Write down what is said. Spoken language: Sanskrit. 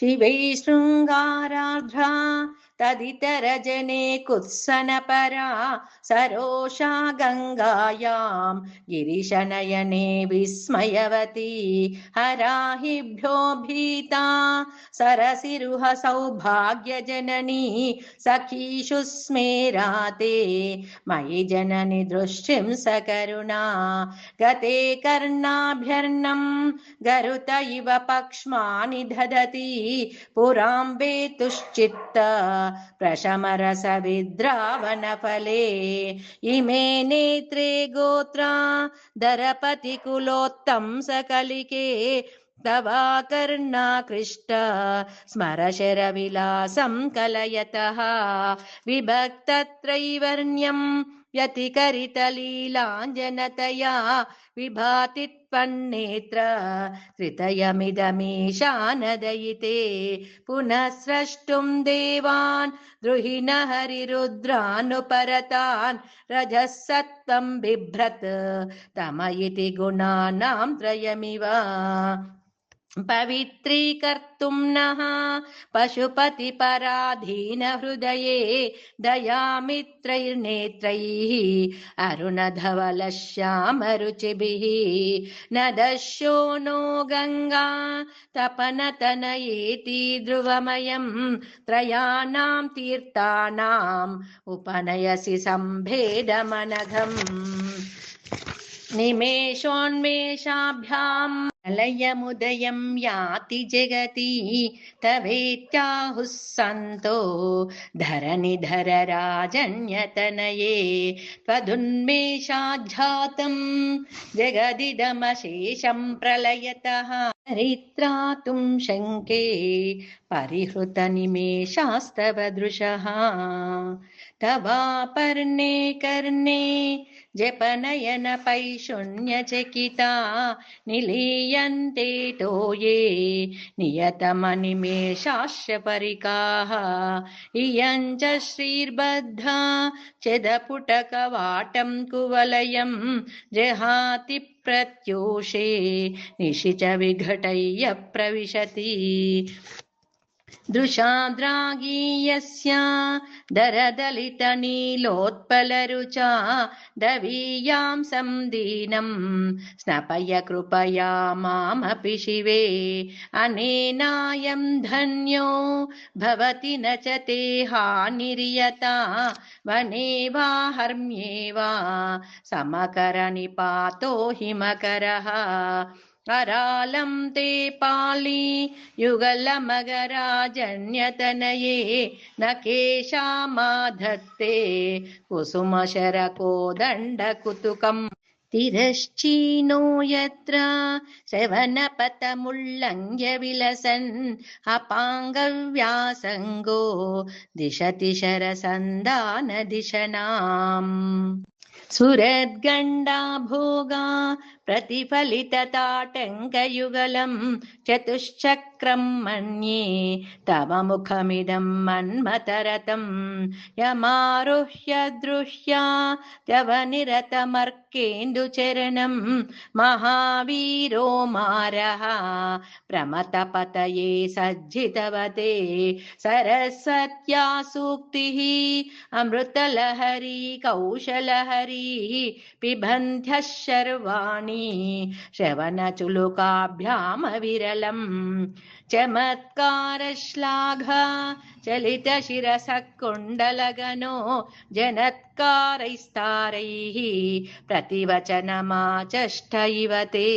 शिवै शृङ्गारार्ध्रा तदितरजने कुत्सनपरा सरोषा गङ्गायां गिरिशनयने विस्मयवती हराहिभ्यो भीता सरसिरुह सौभाग्यजननी सखीषु स्मेराते मयि जननि दृष्टिं सकरुणा गते कर्णाभ्यर्णं गरुत इव पक्ष्मानि दधति पुराम्बेतुश्चित्त प्रशमरसविद्रावणफले इमे नेत्रे गोत्रा दरपतिकुलोत्तं सकलिके तवाकर्णाकृष्ट स्मरशरविलासं कलयतः विभक्तत्रैवर्ण्यं व्यतिकरितलीलाञ्जनतया विभाति त्वन्नेत्र त्रितयमिदमीशानदयिते पुनः स्रष्टुं देवान् द्रुहिण हरिरुद्रानुपरतान् रजः सत्त्वं बिभ्रत् तम इति गुणानां त्रयमिव पवित्रीकर्तुं नः पशुपतिपराधीन हृदये दयामित्रैर्नेत्रैः अरुणधवलश्यामरुचिभिः न दस्यो नो गङ्गा तपनतनयेति ध्रुवमयं त्रयाणां तीर्थानाम् उपनयसि सम्भेदमनघम् निमेषोन्मेषाभ्याम् लयमुदयं याति जगति तवेत्याहुः सन्तो धरणिधरराजन्यतनये त्वदुन्मेषाज्झातं जगदिदमशेषं प्रलयतः परित्रातुं शङ्के परिहृतनिमेषास्तव दृशः तवापर्णे कर्णे जपनयन पैशून्यचकिता निलीयन्ते तोये नियतमनिमेषाश्च परिकाः इयं च श्रीर्बद्धा चेदपुटकवाटं कुवलयं जहाति प्रत्यूषे निशि च विघटय्य प्रविशति दृशाद्रागीयस्य दरदलितनीलोत्पलरुचा दवीयां संदीनं स्नपय कृपया मामपि शिवे अनेनायं धन्यो भवति न च ते हानिर्यता वने वा हर्म्ये वा समकरनिपातो हिमकरः करालं ते पाली युगलमगराजन्यतनये न केशामाधत्ते कुसुमशरकोदण्डकुतुकम् तिरश्चीनो यत्र श्रवणपथमुल्लङ्घ्य विलसन् अपाङ्गव्यासङ्गो दिशति शरसन्धानदिशनाम् सुरद्गण्डा भोगा प्रतिफलितताटङ्कयुगलं चतुश्चक्रं मन्ये तव मुखमिदं मन्मथरथं यमारुह्य दृह्या तव निरतमर्केन्दुचरणं महावीरो मारः प्रमथपतये सज्जितवते सरस्वत्या सूक्तिः अमृतलहरी कौशलहरी पिबन्ध्यः शर्वाणि श्रवणचुलुकाभ्यामविरलम् चमत्कारश्लाघ चलितशिरसः कुण्डलगनो जनत्कारैस्तारैः प्रतिवचनमाचष्ट इव ते।